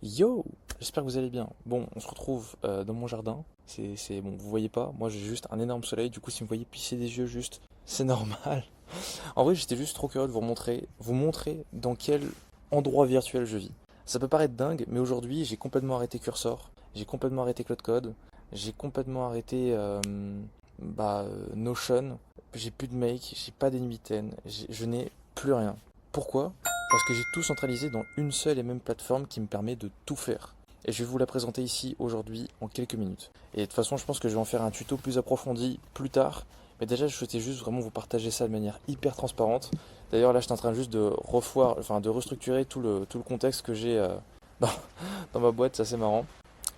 Yo, j'espère que vous allez bien. Bon, on se retrouve dans mon jardin. Bon, vous voyez pas. Moi, j'ai juste un énorme soleil. Du coup, si vous me voyez plisser des yeux, juste, c'est normal. En vrai, j'étais juste trop curieux de vous montrer dans quel endroit virtuel je vis. Ça peut paraître dingue, mais aujourd'hui, j'ai complètement arrêté Cursor. J'ai complètement arrêté Cloud Code. J'ai complètement arrêté Notion. J'ai plus de make. J'ai pas d'NBTN. Je n'ai plus rien. Pourquoi? Parce que j'ai tout centralisé dans une seule et même plateforme qui me permet de tout faire. Et je vais vous la présenter ici aujourd'hui en quelques minutes. Et de toute façon, je pense que je vais en faire un tuto plus approfondi plus tard. Mais déjà, je souhaitais juste vraiment vous partager ça de manière hyper transparente. D'ailleurs, là, je suis en train juste de de restructurer tout le contexte que j'ai dans, dans ma boîte, c'est assez marrant.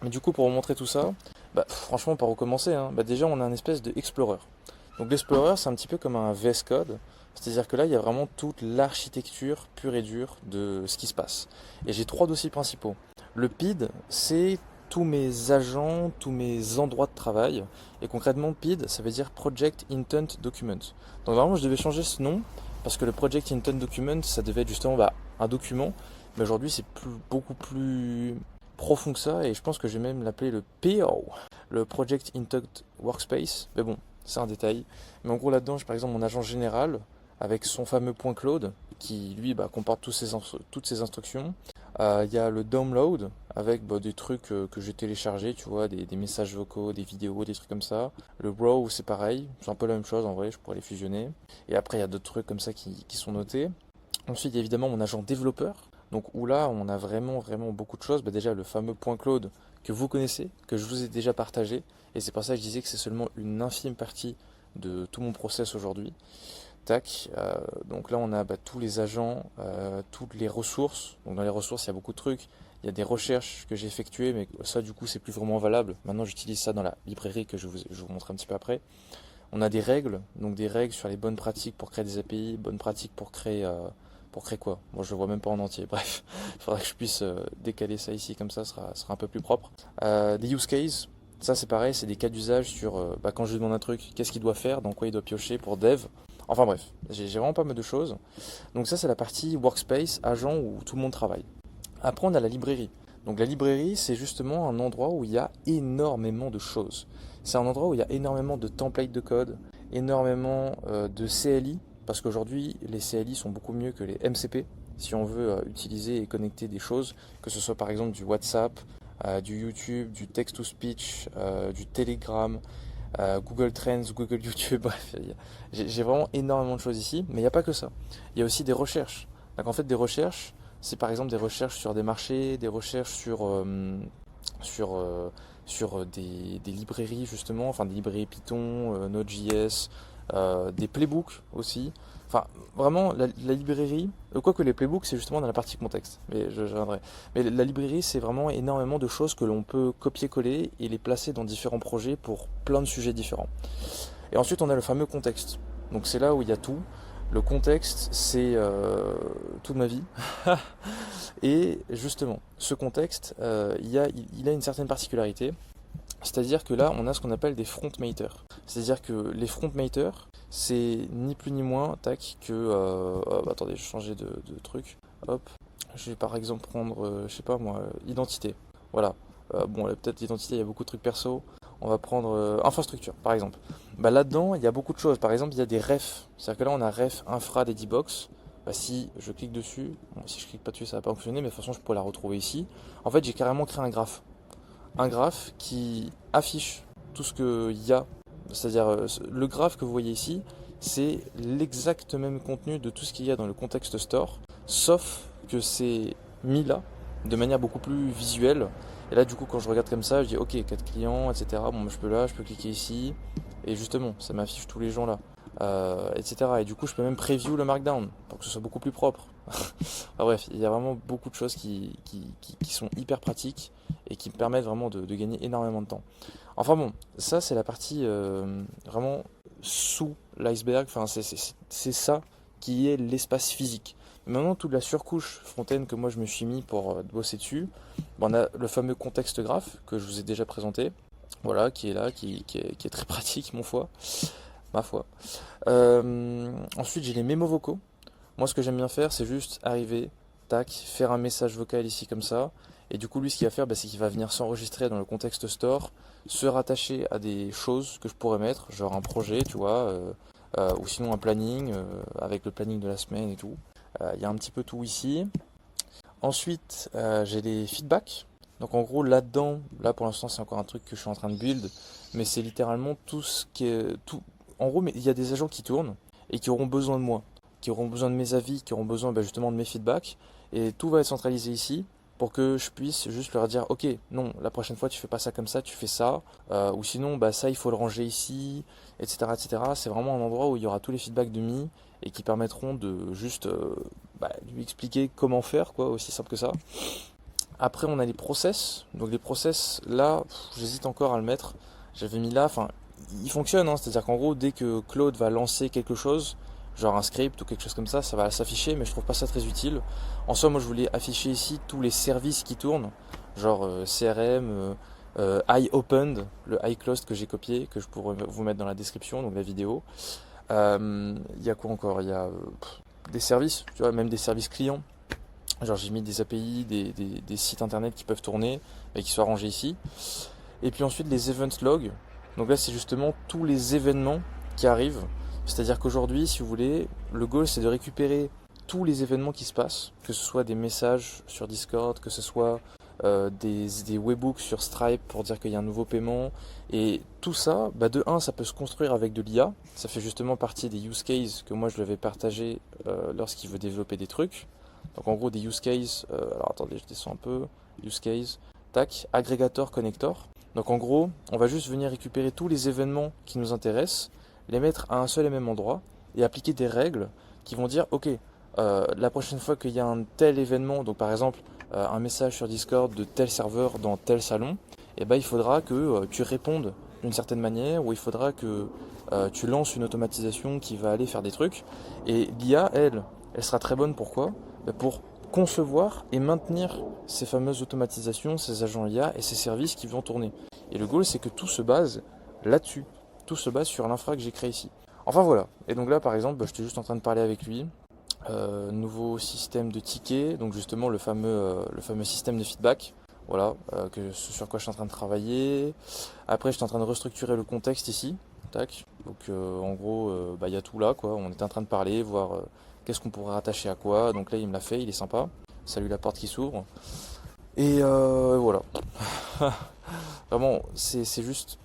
Mais du coup, pour vous montrer tout ça, franchement, par où commencer, hein. Déjà, on a un espèce de Explorer. Donc l'Explorer, c'est un petit peu comme un VS Code. C'est-à-dire que là, il y a vraiment toute l'architecture pure et dure de ce qui se passe. Et j'ai trois dossiers principaux. Le PID, c'est tous mes agents, tous mes endroits de travail. Et concrètement, PID, ça veut dire Project Intent Document. Donc vraiment, je devais changer ce nom parce que le Project Intent Document, ça devait être justement un document. Mais aujourd'hui, c'est beaucoup plus profond que ça. Et je pense que je vais même l'appeler le PO, le Project Intent Workspace. Mais bon, c'est un détail. Mais en gros, là-dedans, j'ai par exemple mon agent général avec son fameux point Cloud qui, lui, comporte toutes ses instructions. Il y a le download avec des trucs que j'ai téléchargés, tu vois, des messages vocaux, des vidéos, des trucs comme ça. Le raw, c'est pareil, c'est un peu la même chose en vrai, je pourrais les fusionner. Et après, il y a d'autres trucs comme ça qui sont notés. Ensuite, il y a évidemment mon agent développeur. Donc où là, on a vraiment beaucoup de choses. Déjà, le fameux point Cloud que vous connaissez, que je vous ai déjà partagé. Et c'est pour ça que je disais que c'est seulement une infime partie de tout mon process aujourd'hui. Tac, donc là on a tous les agents, toutes les ressources. Donc dans les ressources il y a beaucoup de trucs. Il y a des recherches que j'ai effectuées, mais ça du coup c'est plus vraiment valable. Maintenant j'utilise ça dans la librairie que je vous montre un petit peu après. On a des règles, donc des règles sur les bonnes pratiques pour créer des API, bonnes pratiques pour créer quoi? Moi je le vois même pas en entier. Bref, il faudra que je puisse décaler ça ici comme ça sera un peu plus propre. Des use cases. Ça c'est pareil, c'est des cas d'usage sur quand je lui demande un truc, qu'est-ce qu'il doit faire, dans quoi il doit piocher pour dev. Enfin bref, j'ai vraiment pas mal de choses. Donc ça c'est la partie workspace, agent où tout le monde travaille. Après on a la librairie. Donc la librairie c'est justement un endroit où il y a énormément de choses. C'est un endroit où il y a énormément de templates de code, énormément de CLI, parce qu'aujourd'hui les CLI sont beaucoup mieux que les MCP si on veut utiliser et connecter des choses, que ce soit par exemple du WhatsApp, du YouTube, du text-to-speech, du Telegram, Google Trends, Google YouTube, bref, j'ai vraiment énormément de choses ici, mais il n'y a pas que ça. Il y a aussi des recherches. Donc en fait, des recherches, c'est par exemple des recherches sur des marchés, des recherches sur, des librairies justement, enfin des librairies Python, Node.js, des playbooks aussi. Enfin, vraiment, la librairie, quoique les playbooks, c'est justement dans la partie contexte, mais je reviendrai. Mais la librairie, c'est vraiment énormément de choses que l'on peut copier-coller et les placer dans différents projets pour plein de sujets différents. Et ensuite, on a le fameux contexte. Donc c'est là où il y a tout. Le contexte, c'est toute ma vie. Et justement, ce contexte, il a une certaine particularité. C'est-à-dire que là, on a ce qu'on appelle des frontmaters. C'est-à-dire que les frontmaters, c'est ni plus ni moins, tac, que... attendez, je vais changer de truc. Hop. Je vais par exemple prendre, je sais pas moi, identité. Voilà. Bon, là, peut-être identité, il y a beaucoup de trucs perso. On va prendre infrastructure, par exemple. Là-dedans, il y a beaucoup de choses. Par exemple, il y a des refs. C'est-à-dire que là, on a ref infra Dedibox. Si je clique dessus, bon, si je clique pas dessus, ça va pas fonctionner, mais de toute façon, je pourrais la retrouver ici. En fait, j'ai carrément créé un graphe qui affiche tout ce qu'il y a. C'est-à-dire, le graphe que vous voyez ici, c'est l'exact même contenu de tout ce qu'il y a dans le context store, sauf que c'est mis là, de manière beaucoup plus visuelle. Et là, du coup, quand je regarde comme ça, je dis ok, 4 clients, etc. Bon, je peux cliquer ici, et justement, ça m'affiche tous les gens là, etc. Et du coup, je peux même preview le markdown pour que ce soit beaucoup plus propre. Enfin, bref, il y a vraiment beaucoup de choses qui sont hyper pratiques et qui me permettent vraiment de gagner énormément de temps. Enfin bon, ça c'est la partie vraiment sous l'iceberg, enfin c'est ça qui est l'espace physique. Maintenant, toute la surcouche front-end que moi je me suis mis pour bosser dessus, on a le fameux contexte graph que je vous ai déjà présenté, voilà, qui est là, qui est très pratique, ma foi. Ensuite, j'ai les mémos vocaux. Moi, ce que j'aime bien faire, c'est juste arriver, tac, faire un message vocal ici comme ça, Et du coup, lui, ce qu'il va faire, c'est qu'il va venir s'enregistrer dans le contexte store, se rattacher à des choses que je pourrais mettre, genre un projet, tu vois, ou sinon un planning, avec le planning de la semaine et tout. Il y a un petit peu tout ici. Ensuite, j'ai les feedbacks. Donc en gros, là-dedans, là pour l'instant, c'est encore un truc que je suis en train de build, mais c'est littéralement tout ce qui est... Tout... En gros, mais il y a des agents qui tournent et qui auront besoin de moi, qui auront besoin de mes avis, qui auront besoin justement de mes feedbacks, et tout va être centralisé ici pour que je puisse juste leur dire, ok, non, la prochaine fois tu fais pas ça comme ça, tu fais ça, ou sinon, ça il faut le ranger ici, etc., etc. C'est vraiment un endroit où il y aura tous les feedbacks de Mi et qui permettront de juste lui expliquer comment faire, quoi, aussi simple que ça. Après, on a les process. Donc les process, là, j'hésite encore à le mettre. J'avais mis là, enfin, il fonctionne, hein. C'est-à-dire qu'en gros, dès que Claude va lancer quelque chose, genre un script ou quelque chose comme ça va s'afficher, mais je trouve pas ça très utile. En soi, moi, je voulais afficher ici tous les services qui tournent, genre CRM, iOpened, le iClosed que j'ai copié, que je pourrais vous mettre dans la description, donc la vidéo. Il y a quoi encore? Il y a des services, tu vois, même des services clients. Genre j'ai mis des API, des sites internet qui peuvent tourner et qui soient rangés ici. Et puis ensuite les event logs. Donc là c'est justement tous les événements qui arrivent. C'est-à-dire qu'aujourd'hui, si vous voulez, le goal c'est de récupérer tous les événements qui se passent, que ce soit des messages sur Discord, que ce soit des webhooks sur Stripe pour dire qu'il y a un nouveau paiement. Et tout ça, de un, ça peut se construire avec de l'IA. Ça fait justement partie des use cases que moi je l'avais partagé lorsqu'il veut développer des trucs. Donc en gros des use cases, alors attendez, je descends un peu, use case, tac, agrégateur, connector. Donc en gros, on va juste venir récupérer tous les événements qui nous intéressent, les mettre à un seul et même endroit, et appliquer des règles qui vont dire, ok, la prochaine fois qu'il y a un tel événement, donc par exemple un message sur Discord de tel serveur dans tel salon, il faudra que tu répondes d'une certaine manière, ou il faudra que tu lances une automatisation qui va aller faire des trucs. Et l'IA, elle sera très bonne, pourquoi ? Pour concevoir et maintenir ces fameuses automatisations, ces agents IA et ces services qui vont tourner. Et le goal, c'est que tout se base là-dessus. Tout se base sur l'infra que j'ai créé ici. Enfin voilà. Et donc là, par exemple, j'étais juste en train de parler avec lui. Nouveau système de tickets, donc justement le fameux système de feedback. Voilà, ce sur quoi je suis en train de travailler. Après, je suis en train de restructurer le contexte ici. Tac. Donc en gros, y a tout là, quoi. On était en train de parler, voir qu'est-ce qu'on pourrait rattacher à quoi. Donc là, il me l'a fait, il est sympa. Salut la porte qui s'ouvre. Et voilà. Vraiment, c'est juste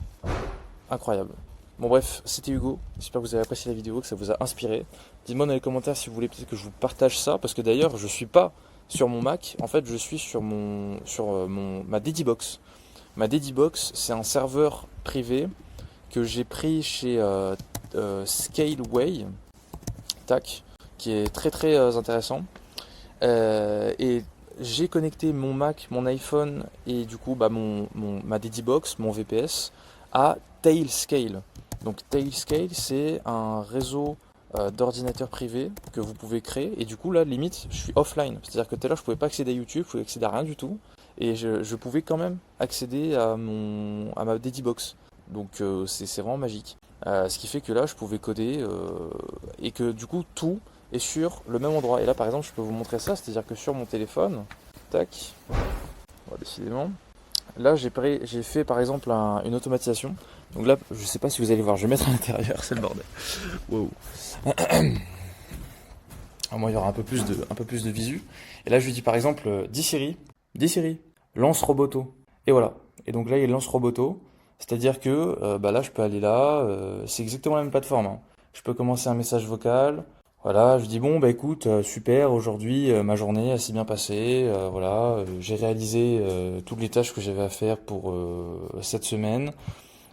incroyable. Bon bref, c'était Hugo. J'espère que vous avez apprécié la vidéo, que ça vous a inspiré. Dites-moi dans les commentaires si vous voulez peut-être que je vous partage ça, parce que d'ailleurs, je suis pas sur mon Mac. En fait, je suis sur ma Dedibox. Ma Dedibox, c'est un serveur privé que j'ai pris chez Scaleway, tac, qui est très très intéressant. Et j'ai connecté mon Mac, mon iPhone et du coup ma Dedibox, mon VPS à Tailscale. Donc Tailscale, c'est un réseau d'ordinateurs privés que vous pouvez créer, et du coup là limite je suis offline, c'est à dire que tout à l'heure je pouvais pas accéder à YouTube, je pouvais accéder à rien du tout, et je pouvais quand même accéder à ma Dedibox. Donc c'est vraiment magique. Ce qui fait que là je pouvais coder et que du coup tout est sur le même endroit. Et là par exemple je peux vous montrer ça, c'est à dire que sur mon téléphone, tac, décidément, là j'ai fait par exemple une automatisation. Donc là je sais pas si vous allez voir, je vais mettre à l'intérieur, c'est le bordel. Wow. À moi il y aura un peu plus de visu. Et là je lui dis par exemple, dis Siri, lance Roboto. Et voilà. Et donc là il lance Roboto. C'est-à-dire que là je peux aller là, c'est exactement la même plateforme, hein. Je peux commencer un message vocal. Voilà, je dis bon écoute, super, aujourd'hui ma journée elle s'est bien passée, voilà, j'ai réalisé toutes les tâches que j'avais à faire pour cette semaine.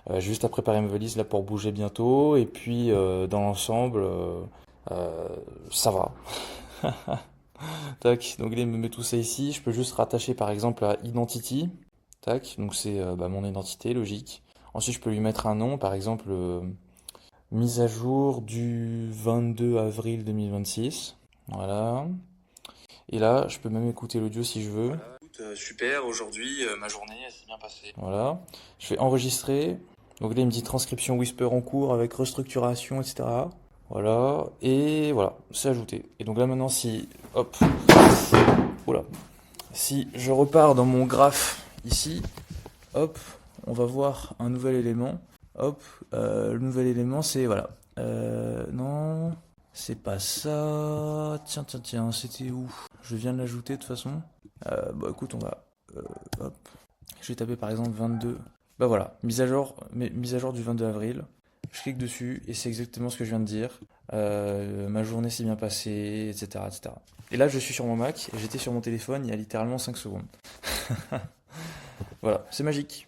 J'ai juste à préparer mes valises là pour bouger bientôt, et puis dans l'ensemble ça va. Tac, donc là il me met tout ça ici, je peux juste rattacher par exemple à Identity. Tac, donc c'est mon identité, logique. Ensuite je peux lui mettre un nom, par exemple mise à jour du 22 avril 2026. Voilà. Et là, je peux même écouter l'audio si je veux. Voilà, écoute, super, aujourd'hui, ma journée, elle s'est bien passée. Voilà. Je fais enregistrer. Donc là, il me dit transcription Whisper en cours avec restructuration, etc. Voilà. Et voilà, c'est ajouté. Et donc là, maintenant, si... Hop. Voilà. Si je repars dans mon graphe ici, hop, on va voir un nouvel élément. Hop, le nouvel élément c'est, voilà. Non, c'est pas ça. Tiens, c'était où? Je viens de l'ajouter de toute façon. Bah écoute, on va... hop. Je vais taper par exemple 22. Bah voilà, mise à jour du 22 avril. Je clique dessus et c'est exactement ce que je viens de dire. Ma journée s'est bien passée, etc., etc. Et là, je suis sur mon Mac et j'étais sur mon téléphone il y a littéralement 5 secondes. Voilà, c'est magique.